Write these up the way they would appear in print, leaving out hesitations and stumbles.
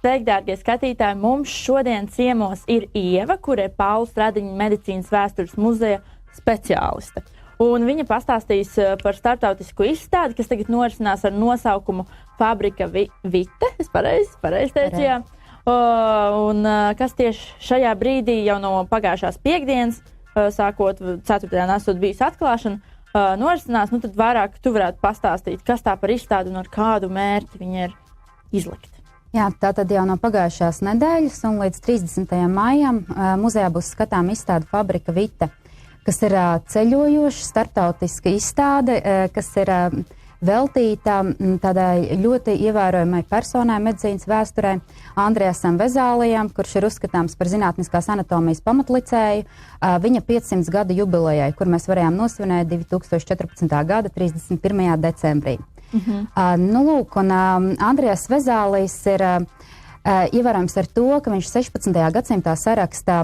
Sveiki, dārgie skatītāji! Mums šodien ciemos ir Ieva, kur ir Paula Stradiņa medicīnas vēstures muzeja speciāliste. Un viņa pastāstīs par starptautisku izstādi, kas tagad norisinās ar nosaukumu Fabrika Vite. Es pareizi teicu, jā. Un kas tieši šajā brīdī jau no pagājušās piekdienas, sākot 4. nesot bijis atklāšana, norisinās, tad vairāk tu varētu pastāstīt, kas tā par izstādi un ar kādu mērķi viņa ir izlikta. Jā, tātad jau no pagājušās nedēļas un līdz 30. maijam muzejā būs skatām izstāde Fabrika Vite, kas ir ceļojoša starptautiska izstāde, kas ir veltīta tādai ļoti ievērojamai personai medicīnas vēsturē, Andriasam Vezālijam, kurš ir uzskatāms par zinātniskās anatomijas pamatlicēju, viņa 500 gadu jubilejai, kur mēs varējām nosvinēt 2014. gada 31. decembrī. Lūk, un Andrijas Vezālijs ir ievērojams ar to, ka viņš 16. gadsimtā saraksta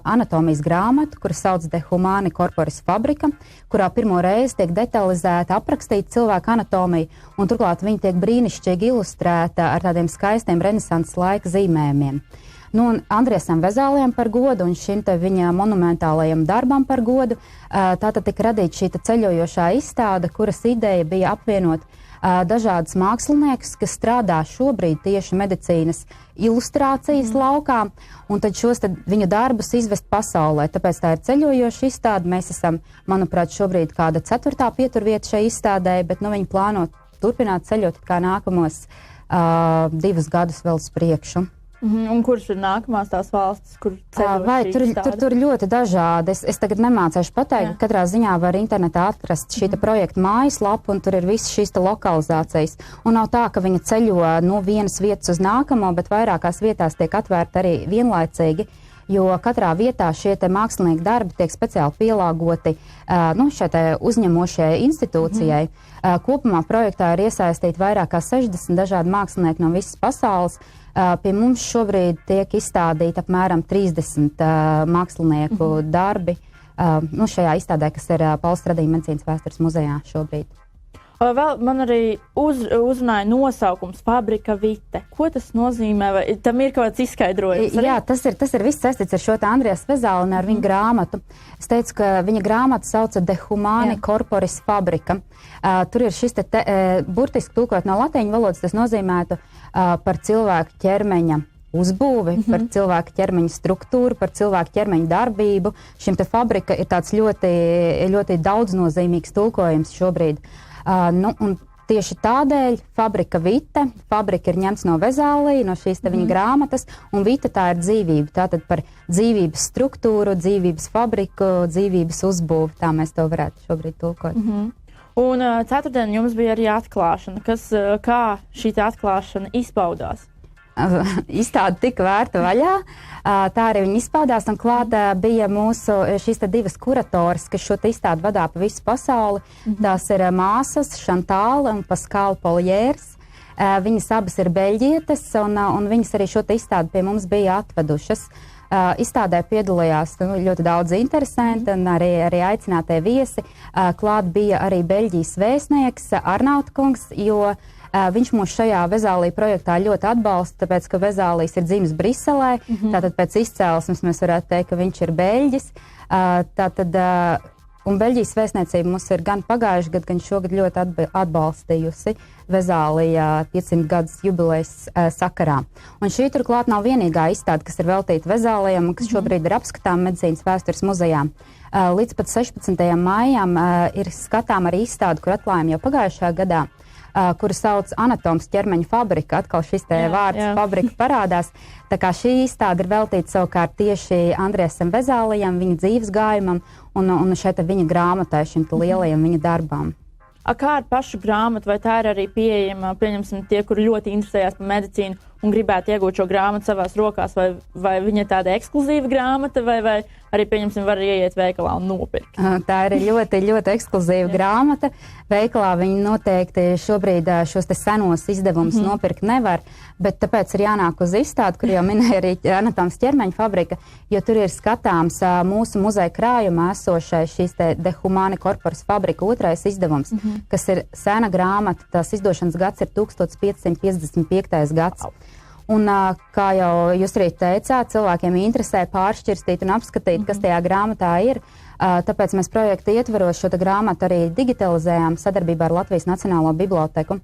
anatomijas grāmatu, kuru sauc De Humani Corporis Fabrika, kurā pirmo reizi tiek detalizēta aprakstīta cilvēka anatomija, un turklāt viņa tiek brīnišķīgi ilustrēta ar tādiem skaistiem renesanses laika zīmējumiem. Un Andriesam Vezālijam par godu un šim te viņa monumentālajam darbam par godu, tātad tika radīta šī ceļojošā izstāde, kuras ideja bija apvienot dažādas māksliniekus, kas strādā šobrīd tieši medicīnas ilustrācijas laukā, un tad šos viņu darbus izvest pasaulē. Tāpēc tā ir ceļojoša izstāde. Mēs esam, manuprāt, šobrīd kāda 4. pieturvieta šai izstādē, bet viņi plāno turpināt ceļot kā nākamos 2 gadus vēl uz priekšu. Un kuras ir nākamās tās valstis, kur ceļot tur ļoti dažādi. Es tagad nemācēšu pateikt, katrā ziņā var internetā atrast šī projekta mājaslapu, un tur ir visas šīs lokalizācijas. Un nav tā, ka viņa ceļo no vienas vietas uz nākamo, bet vairākās vietās tiek atvērta arī vienlaicīgi, jo katrā vietā šie mākslinieki darbi tiek speciāli pielāgoti šai uzņemošajai institūcijai. Kopumā projektā ir iesaistīti vairāk kā 60 dažādi mākslinieki no visas pasaules. Pie mums šobrīd tiek izstādīti apmēram 30 mākslinieku darbi šajā izstādē, kas ir Paula Stradiņa medicīnas vēstures muzejā šobrīd. Vēl man arī uzrunāja nosaukums Fabrika Vite. Ko tas nozīmē? Vai tam ir kaut kāds izskaidrojums? Jā, tas ir viss saistīts ar šo Andrijas Vezāli un ar viņa grāmatu. Es teicu, ka viņa grāmatu sauca De Humani Corporis Fabrika. Tur ir šis burtiski tulkot no latīņu valodas, tas nozīmētu par cilvēku ķermeņa uzbūvi, par cilvēku ķermeņa struktūru, par cilvēku ķermeņa darbību. Šim te fabrika ir tāds ļoti, ļoti daudznozīmīgs tulkojums šobrīd. Un tieši tādēļ Fabrika Vite, fabrika ir ņemts no Vezālija, no šīs te viņa grāmatas, un Vite tā ir dzīvība. Tātad par dzīvības struktūru, dzīvības fabriku, dzīvības uzbūvi, tā mēs to varētu šobrīd tulkot. Un ceturtdien jums bija arī atklāšana. Kā šī atklāšana izpaudās? Izstāde tika vērta vaļā, tā arī viņa izpaudās, un klāta bija mūsu šīs 2 kuratoras, kas šo izstādi vadā pa visu pasauli. Tās ir māsas Šantāla un Paskāla Poljērs. Viņas abas ir beļģietes, un viņas arī šo izstādi pie mums bija atvedušas. Izstādē piedalījās ļoti daudz interesanti un arī aicinātie viesi. Klāt bija arī Beļģijas vēstnieks Arnaut kungs, jo viņš mūs šajā Vezālija projektā ļoti atbalsta, tāpēc, ka Vezālijs ir dzimis Briselē, tātad pēc izcēlesmes mēs varētu teikt, ka viņš ir beļģis. Un Beļģijas vēstniecība mums ir gan pagājuši gadu, gan šogad ļoti atbalstījusi Vezālija 500 gadus jubilejas sakarā. Un šī turklāt nav vienīgā izstāde, kas ir veltīta Vezālijam, kas šobrīd ir apskatām medicīnas vēstures muzejā. Līdz pat 16. maijam ir skatām arī izstāde, kur atklājām jau pagājušajā gadā, kuru sauc Anatomas ķermeņa fabrika. Atkal šis te vārds fabrika parādās. Tā kā šī izstāde ir veltīta savukārt tieši Andriesam Vezālijam, viņa dzīves gājumam un šeit viņa grāmatai, šim lielajam viņa darbām. Kā ar pašu grāmatu? Vai tā ir arī pieejama, pieņemsim, tie, kuri ļoti interesējās par medicīnu un gribētu iegūt šo grāmatu savās rokās, vai viņa ir tāda ekskluzīva grāmata, vai arī, pieņemsim, var ieiet veikalā un nopirkt? Tā ir ļoti, ļoti ekskluzīva grāmata. Veikalā viņi noteikti šobrīd šos te senos izdevumus nopirkt nevar, bet tāpēc ir jānāk uz izstādi, kur jau minēja arī Anatomas ķermeņa fabrika, jo tur ir skatāms mūsu muzeja krājumā esošais šīs te De Humani Corporis Fabrika 2. izdevums, kas ir sena grāmata, tās izdošanas gads ir 1555. gads. Un, kā jau jūs arī teicāt, cilvēkiem interesē pāršķirstīt un apskatīt, kas tajā grāmatā ir. Tāpēc mēs projekta ietveros šo grāmatu arī digitalizējām sadarbībā ar Latvijas Nacionālo biblioteku.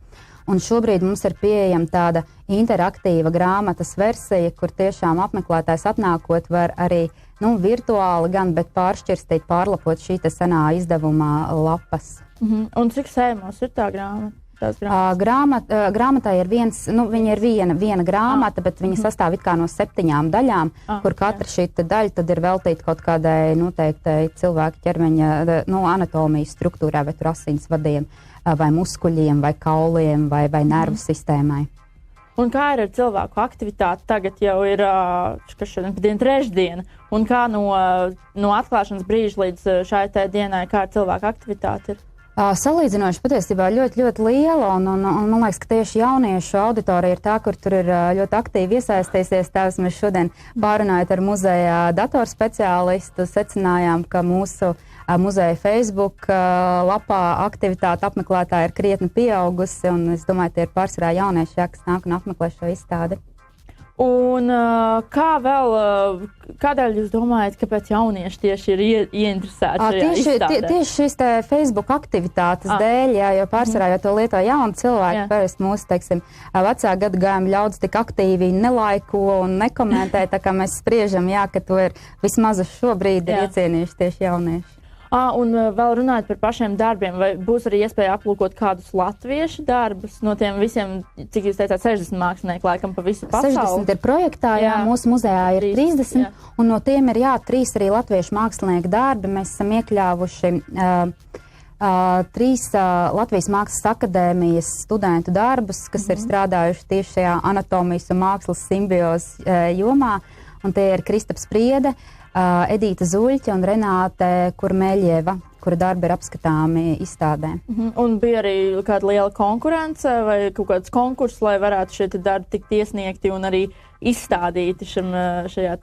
Un šobrīd mums ir pieejama tāda interaktīva grāmatas versija, kur tiešām apmeklētājs atnākot var arī virtuāli gan, bet pāršķirstīt, pārlapot šī senā izdevumā lapas. Un cik sējumos ir tā grāmata? Grāmatā ir viņa ir viena grāmata, bet viņa sastāv it kā no 7 daļām, kur katra šī daļa tad ir veltīta kaut kādai noteiktai cilvēka ķermeņa anatomijas struktūrā, vai tur asinsvadiem, vai muskuļiem, vai kauliem, vai nervu sistēmai. Un kā ir ar cilvēku aktivitāti? Tagad jau ir šodien trešdiena, un kā no atklāšanas brīža līdz šai dienai, kā ar cilvēku aktivitāti ir? Salīdzinoši patiesībā ļoti, ļoti liela, un man liekas, ka tieši jauniešu auditorija ir tā, kur tur ir ļoti aktīvi iesaistīsies. Tās mēs šodien pārunājot ar muzeja datorspeciālistu, secinājām, ka mūsu muzeja Facebook lapā aktivitāte apmeklētāji ir krietni pieaugusi, un es domāju, tie ir pārsvarā jaunieši, kas nāk un apmeklē šo izstādi. Un kādēļ jūs domājat, kāpēc jaunieši tieši ir ieinteresēti šajā izstādē? Tieši šīs Facebook aktivitātes dēļ, jo pārsvarā jau to lieto jauni cilvēki, parasti mūsu, teiksim, vecā gadagājuma ļaudis tik aktīvi nelaiko un nekomentē, tā kā mēs spriežam, ka to ir vismaz uz šo brīdi ir iecienījuši tieši jaunieši. Un vēl runājot par pašiem darbiem, vai būs arī iespēja aplūkot kādus latviešu darbus no tiem visiem, cik jūs teicāt, 60 mākslinieki laikam pa visu pasauli? 60 ir projektā, mūsu muzejā ir 30, un no tiem ir 3 arī latviešu mākslinieku darbi. Mēs esam iekļāvuši 3 Latvijas Mākslas akadēmijas studentu darbus, kas ir strādājuši tieši šajā anatomijas un mākslas simbiozes jomā, un tie ir Kristaps Priede, Edīta Zuļķa un Renāte Kurmeļieva, kura darbi ir apskatāmi izstādē. Un bija arī kāda liela konkurence vai kaut kāds konkurss, lai varētu šie darbi tikt iesniegti un arī izstādīti šajā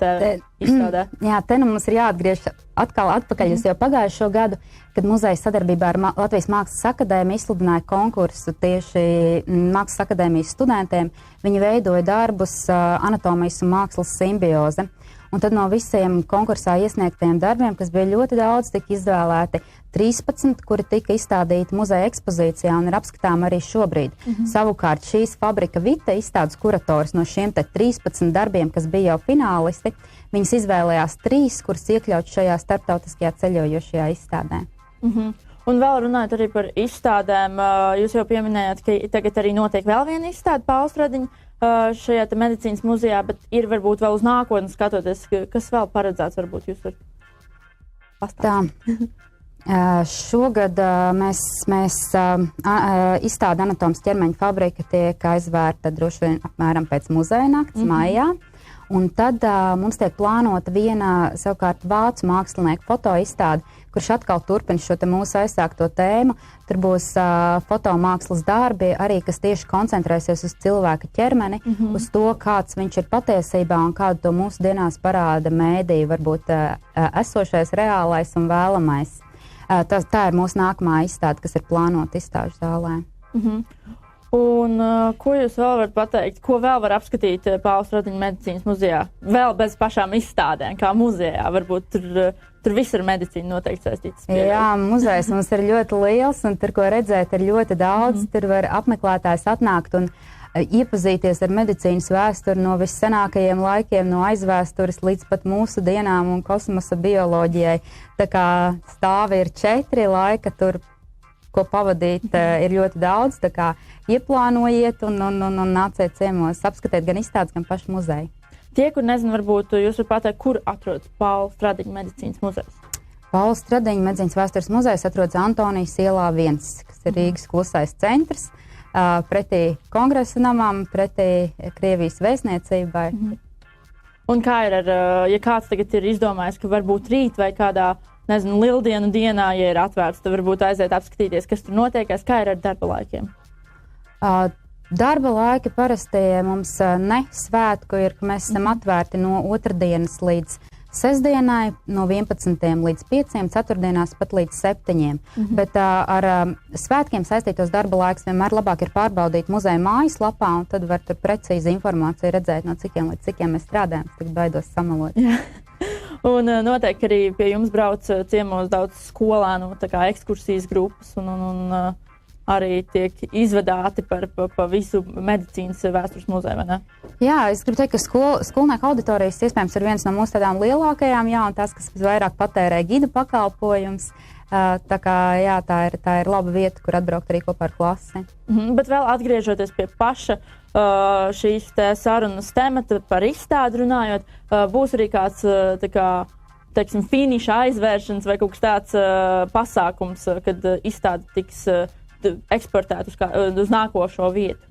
izstādē? Jā, te mums ir jāatgriež atpakaļ uz jau pagājušo gadu, kad muzeja sadarbībā ar Latvijas Mākslas akadēmiju izsludināja konkursu tieši Mākslas akadēmijas studentiem. Viņi veidoja darbus anatomijas un mākslas simbioze. Un tad no visiem konkursā iesniegtiem darbiem, kas bija ļoti daudz, tika izvēlēti 13, kuri tika izstādīti muzeja ekspozīcijā un ir apskatām arī šobrīd. Savukārt šīs Fabrika Vita izstādes kurators no šiem 13 darbiem, kas bija jau finālisti, viņas izvēlējās 3, kuras iekļaut šajā starptautiskajā ceļojošajā izstādē. Un vēl runājot arī par izstādēm, jūs jau pieminējāt, ka tagad arī notiek vēl viena izstāde Paula Stradiņa šajā medicīnas muzejā, bet ir varbūt vēl uz nākotni skatoties, kas vēl paredzēts, varbūt jūs varat pastāstīt. Šogad mēs izstāde Anatomas ķermeņa fabrika tiek aizvērta droši vien apmēram pēc muzeja nakts maijā. Un tad mums tiek plānota viena savukārt vācu mākslinieku fotoizstāde, kurš atkal turpina šo mūsu aizsākto tēmu. Tur būs fotomākslas darbi arī, kas tieši koncentrēsies uz cilvēka ķermeni, uz to, kāds viņš ir patiesībā un kādu to mūsu dienās parāda mēdī, varbūt esošais, reālais un vēlamais. Tā ir mūsu nākamā izstāde, kas ir plānota izstāžu zālē. Un ko jūs vēl varat pateikt? Ko vēl var apskatīt Paula Stradiņa medicīnas muzejā? Vēl bez pašām izstādēm, kā muzejā. Varbūt tur viss ar medicīnu noteikti saistīts. Jā, muzejs mums ir ļoti liels, un tur, ko redzēt, ir ļoti daudz. Tur var apmeklētājs atnākt un iepazīties ar medicīnas vēsturi no vissenākajiem laikiem, no aizvēstures līdz pat mūsu dienām un kosmosa bioloģijai. Tā kā stāvi ir 4 laika, tur ko pavadīt ir ļoti daudz, tā kā ieplānojiet un nāciet ciemos, apskatiet gan izstādes, gan pašu muzeju. Tie, kur nezinu, varbūt jūs varat pateikt, kur atrodas Paula Stradiņa medicīnas muzejs? Paula Stradiņa medicīnas vēstures muzejs atrodas Antonijas ielā 1, kas ir Rīgas klusais centrs, pretī Kongresa namam, pretī Krievijas vēstniecībai. Un kā ir ja kāds tagad ir izdomājis, ka varbūt rīt vai kādā lieldienu dienā, ja ir atvērts, tad varbūt aiziet apskatīties, kas tur notiekās, kā ir ar darba laikiem? Darba laiki parasti mums ne svētku ir, ka mēs esam atvērti no otrdienas līdz sestdienai no 11 līdz 5, ceturtdienās pat līdz 7. Bet ar svētkiem saistītos darba laiks vienmēr labāk ir pārbaudīt muzeja mājaslapā, un tad var tur precīzi informāciju redzēt, no cikiem līdz cikiem mēs strādājam. Tagad baidos samalot. Jā. Un noteikti arī pie jums brauc ciemos daudz skolēnu, tā kā ekskursijas grupas, un arī tiek izvadāti pa visu medicīnas vēstures muzeju, vai ne? Jā, es gribu teikt, ka skolnieku auditorijas iespējams ir viens no mūsu tādām lielākajām, jā, un tās, kas visvairāk patērē gidu pakalpojums. Tā kā, jā, tā ir laba vieta, kur atbraukt arī kopā ar klasi. Bet vēl atgriežoties pie paša šīs sarunas temata par izstādi runājot, būs arī kāds, tā kā, teiksim, finiša aizvēršanas vai kaut kas tāds pasākums, kad izstāde tiks eksportēt uz nākošo vietu?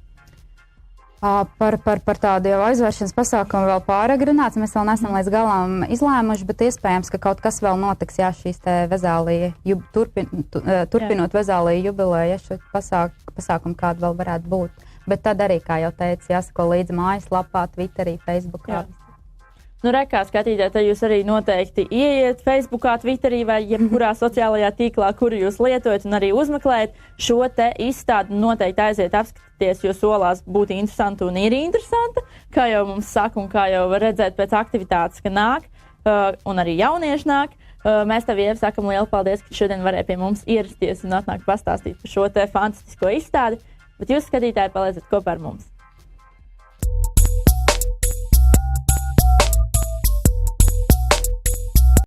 Par tādu jau aizvēršanas pasākumu vēl pāragrināts. Mēs vēl neesam līdz galam izlēmuši, bet iespējams, ka kaut kas vēl notiks, ja šīs te Vezālija, turpinot Vezālija jubileju, ja šo pasākumu kādu vēl varētu būt. Bet tad arī, kā jau teicu, jāsako līdzi mājaslapā, Twitterī, Facebookā. Nu, rekā skatītāji, tad jūs arī noteikti ieiet Facebookā, Twitterī vai jebkurā sociālajā tīklā, kuru jūs lietojat, un arī uzmeklējat šo te izstādi. Noteikti aiziet apskatīties, jo solās būt interesanti un ir interesanti, kā jau mums saka un kā jau var redzēt pēc aktivitātes, ka nāk, un arī jaunieši nāk. Mēs tev, Ieva, sakam lielu paldies, ka šodien varēja pie mums ierasties un atnākt pastāstīt par šo te fantastisko izstādi, bet jūs, skatītāji, palieciet kopā ar mums.